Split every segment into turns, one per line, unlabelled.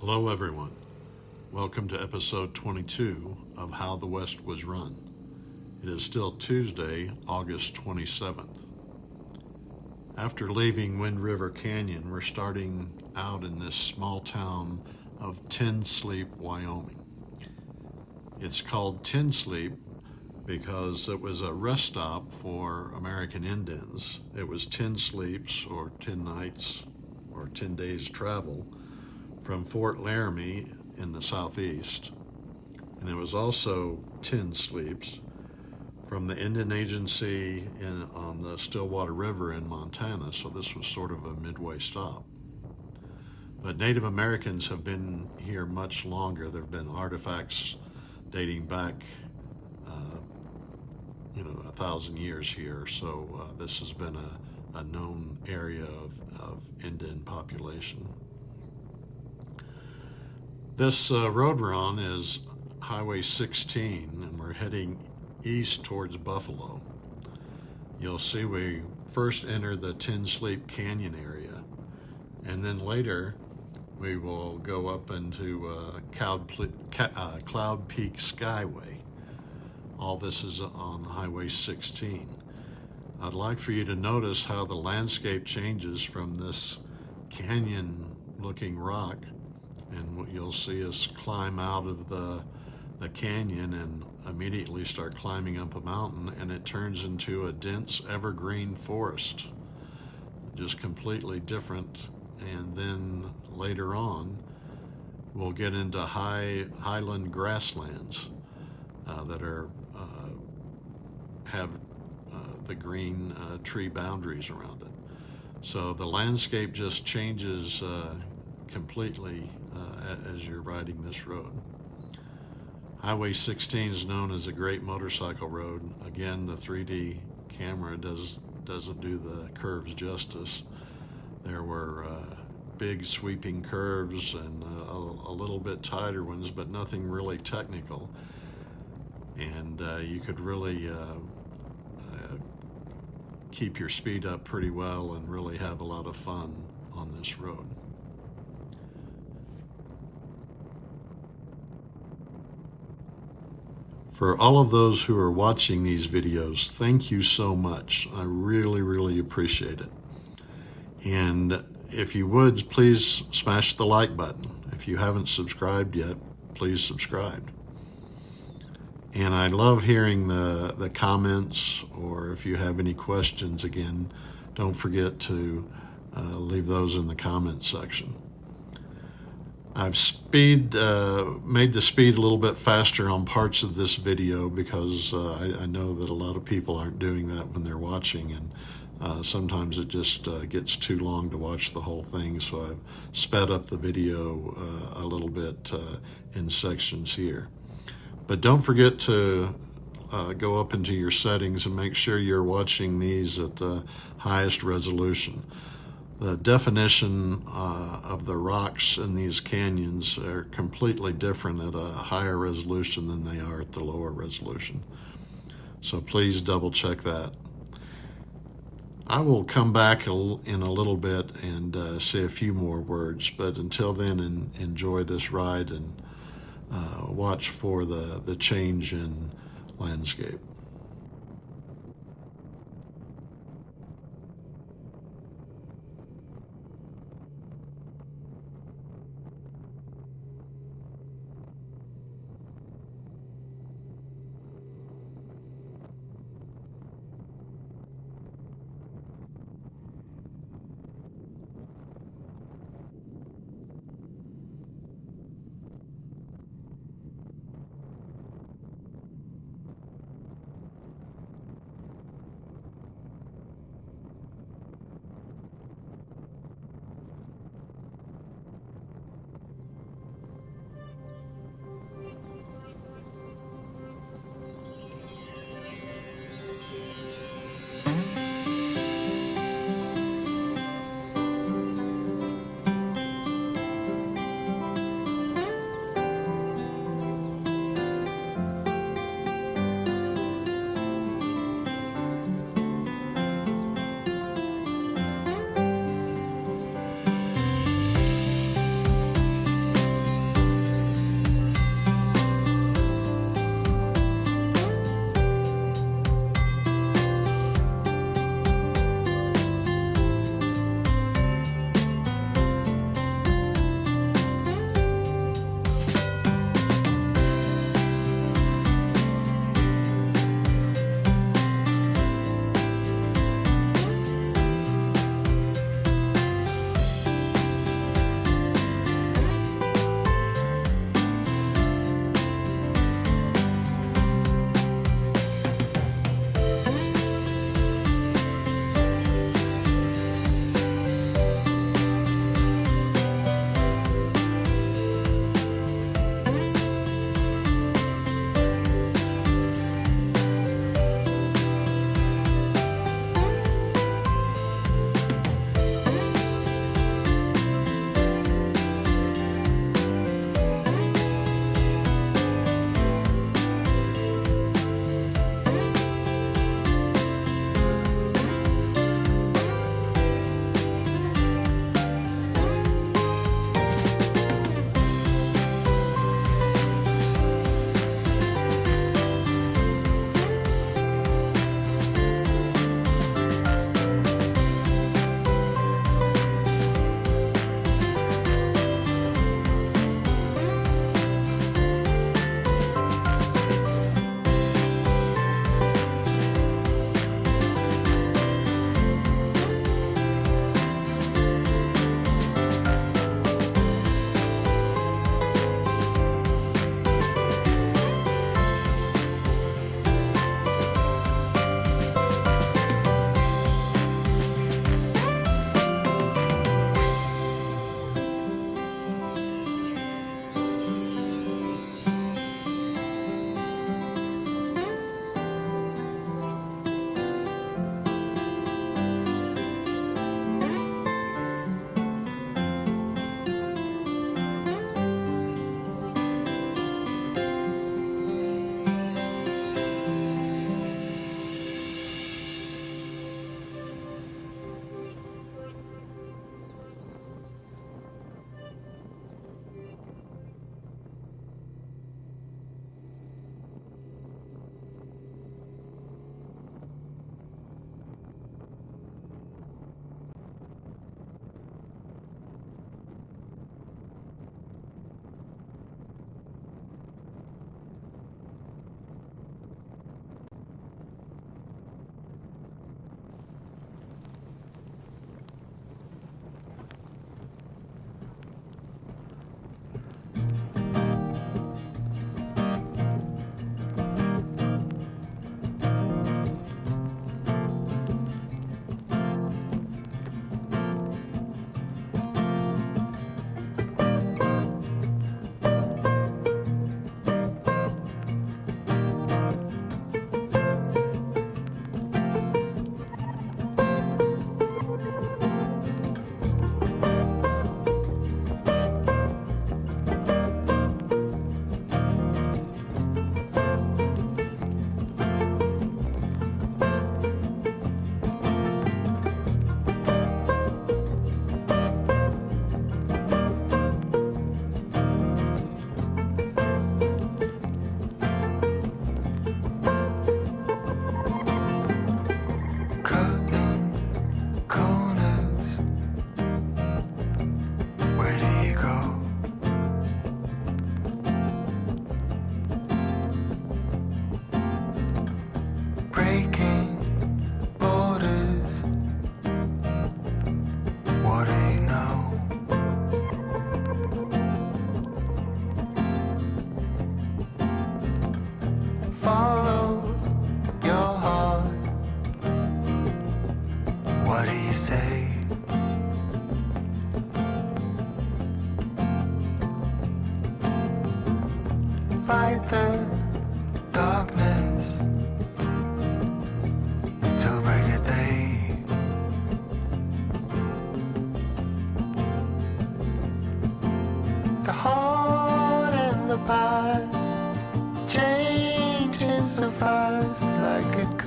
Hello, everyone. Welcome to episode 22 of How the West Was Run. It is still Tuesday, August 27th. After leaving Wind River Canyon, we're starting out in this small town of Tin Sleep, Wyoming. It's called Tin Sleep because it was a rest stop for American Indians. It was 10 sleeps or 10 nights or 10 days travel from Fort Laramie in the southeast. And it was also 10 sleeps from the Indian Agency on the Stillwater River in Montana, so this was sort of a midway stop. But Native Americans have been here much longer. There have been artifacts dating back, 1,000 years here, so this has been a known area of Indian population. This road we're on is Highway 16, and we're heading east towards Buffalo. You'll see we first enter the Tin Sleep Canyon area, and then later we will go up into Cloud Peak Skyway. All this is on Highway 16. I'd like for you to notice how the landscape changes from this canyon-looking rock, and you'll see us climb out of the canyon and immediately start climbing up a mountain, and it turns into a dense evergreen forest, just completely different. And then later on we'll get into highland grasslands that have the green tree boundaries around it. So the landscape just changes completely as you're riding this road. Highway 16 is known as a great motorcycle road. Again, the 3D camera doesn't do the curves justice. There were big sweeping curves and a little bit tighter ones, but nothing really technical. And you could really keep your speed up pretty well and really have a lot of fun on this road. For all of those who are watching these videos, thank you so much. I really, really appreciate it. And if you would, please smash the like button. If you haven't subscribed yet, please subscribe. And I love hearing the comments, or if you have any questions, again, don't forget to leave those in the comments section. I've made the speed a little bit faster on parts of this video because I know that a lot of people aren't doing that when they're watching, and sometimes it just gets too long to watch the whole thing, so I've sped up the video a little bit in sections here. But don't forget to go up into your settings and make sure you're watching these at the highest resolution. The definition of the rocks in these canyons are completely different at a higher resolution than they are at the lower resolution. So please double check that. I will come back in a little bit and say a few more words, but until then, enjoy this ride and watch for the change in landscape.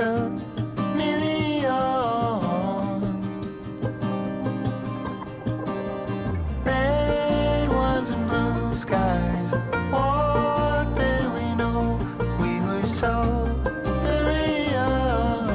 Red ones and blue skies. What did we know? We were so very young.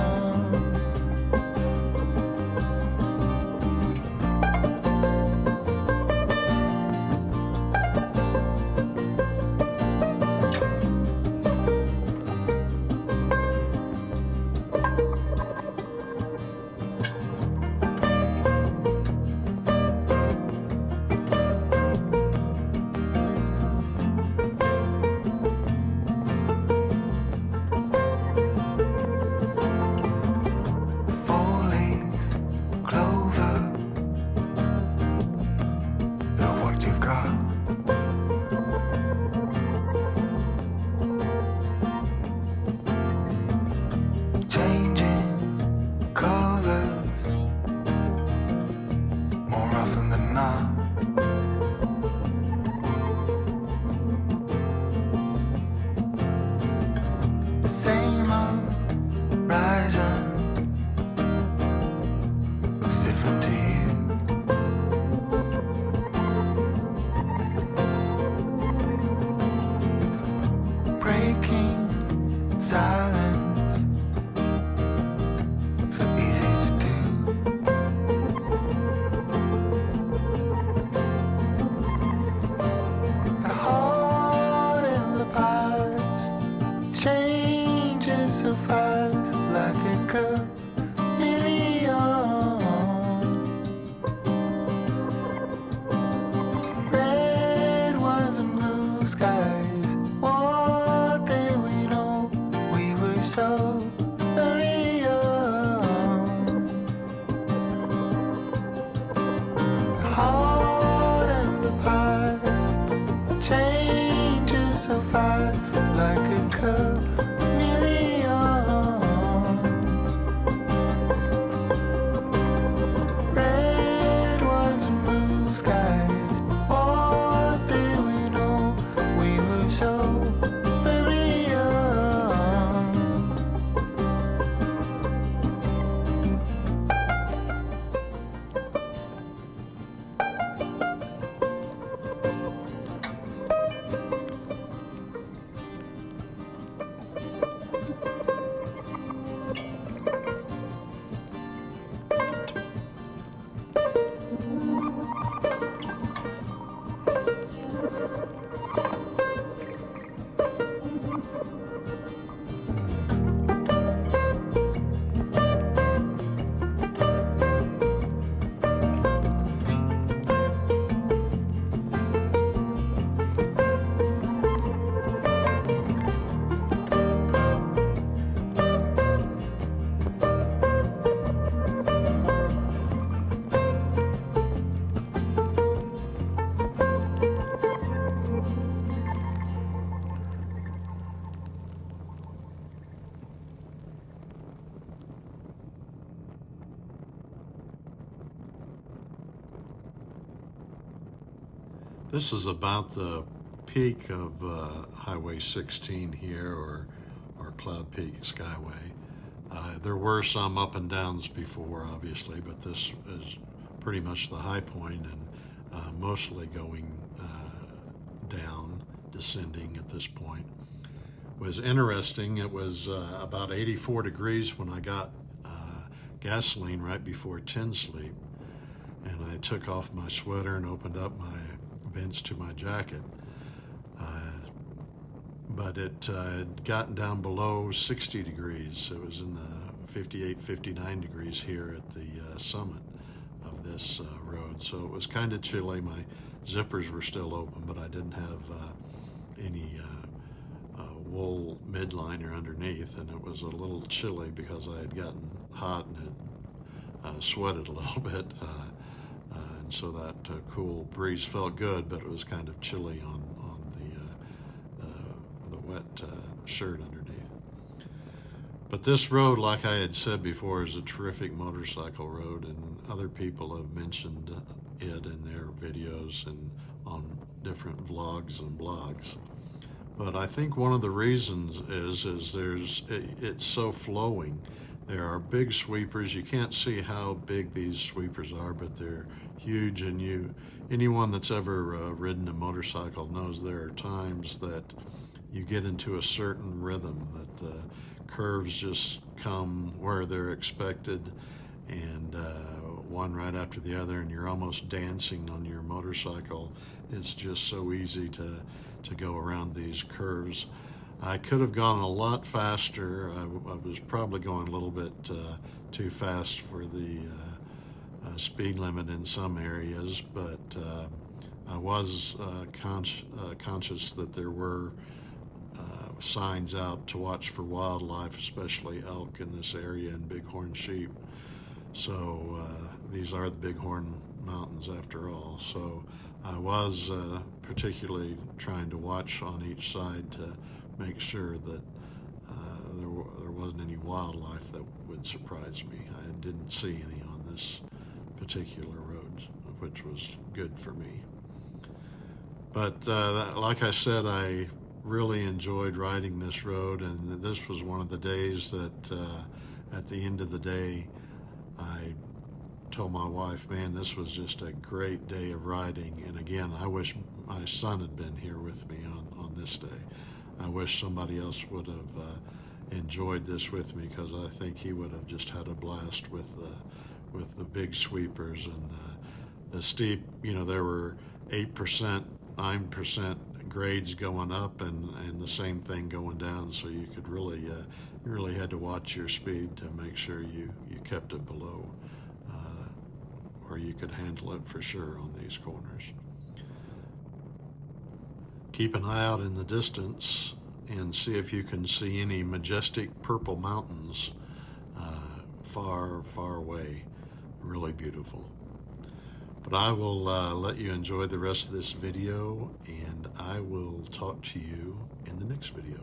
Falling clover. Look what you've got. Changing colors more often than not. Same old horizon looks different to you. Breaking silence, so easy to do. The heart in the past changes so fast, like a chameleon. Red ones and blue skies. What did we know? We were so very young. The heart and the past changes so fast, like a chameleon. Red ones and blue skies. What did we know? We were so very young.
This is about the peak of Highway 16 here, or Cloud Peak Skyway. There were some up and downs before, obviously, but this is pretty much the high point, and mostly going down, descending at this point. It was interesting. It was about 84 degrees when I got gasoline right before tin sleep, and I took off my sweater and opened up my vents to my jacket. But it had gotten down below 60 degrees. It was in the 58, 59 degrees here at the summit of this road. So it was kind of chilly. My zippers were still open, but I didn't have any wool midliner underneath, and it was a little chilly because I had gotten hot and had sweated a little bit. And so that cool breeze felt good, but it was kind of chilly on the wet shirt underneath. But this road, like I had said before, is a terrific motorcycle road, and other people have mentioned it in their videos and on different vlogs and blogs. But I think one of the reasons is it's so flowing. There are big sweepers. You can't see how big these sweepers are, but they're huge. And anyone that's ever ridden a motorcycle knows there are times that you get into a certain rhythm, that the curves just come where they're expected, and one right after the other, and you're almost dancing on your motorcycle. It's just so easy to go around these curves. I could have gone a lot faster. I was probably going a little bit too fast for the speed limit in some areas, but I was conscious that there were signs out to watch for wildlife, especially elk in this area and bighorn sheep. So these are the Bighorn Mountains after all. So I was particularly trying to watch on each side to make sure that there wasn't any wildlife that would surprise me. I didn't see any on this particular road, which was good for me. But like I said, I really enjoyed riding this road, and this was one of the days that at the end of the day, I told my wife, man, this was just a great day of riding. And again, I wish my son had been here with me on this day. I wish somebody else would have enjoyed this with me, because I think he would have just had a blast with the big sweepers and the steep. There were 8%, 9% grades going up, and the same thing going down. So you could really you really had to watch your speed to make sure you kept it below, or you could handle it for sure on these corners. Keep an eye out in the distance and see if you can see any majestic purple mountains far, far away. Really beautiful. But I will let you enjoy the rest of this video, and I will talk to you in the next video.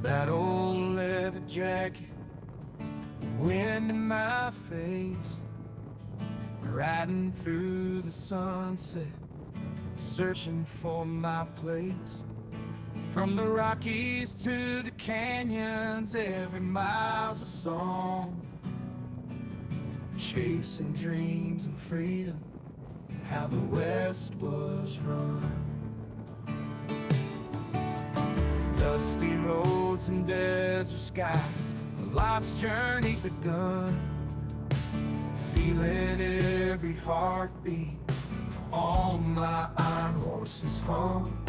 That old leather jacket, wind in my face, riding through the sunset, searching for my place. From the Rockies to the canyons, every mile's a song, chasing dreams and freedom, how the West was run. Dusty roads and desert skies, life's journey begun, feeling every heartbeat on my iron horse's hum,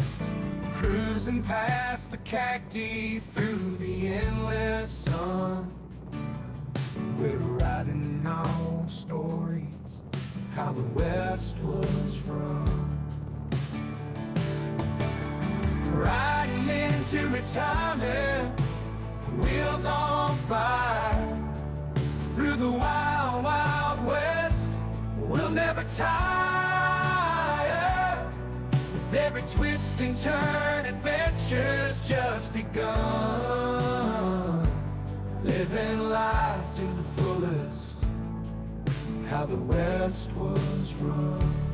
cruising past the cacti through the endless sun. We're writing our stories, how the West was run. Riding into retirement, wheels on fire, through the wild, wild West, we'll never tire. With every twist and turn, adventure's just begun. Living life to the fullest, how the West was run.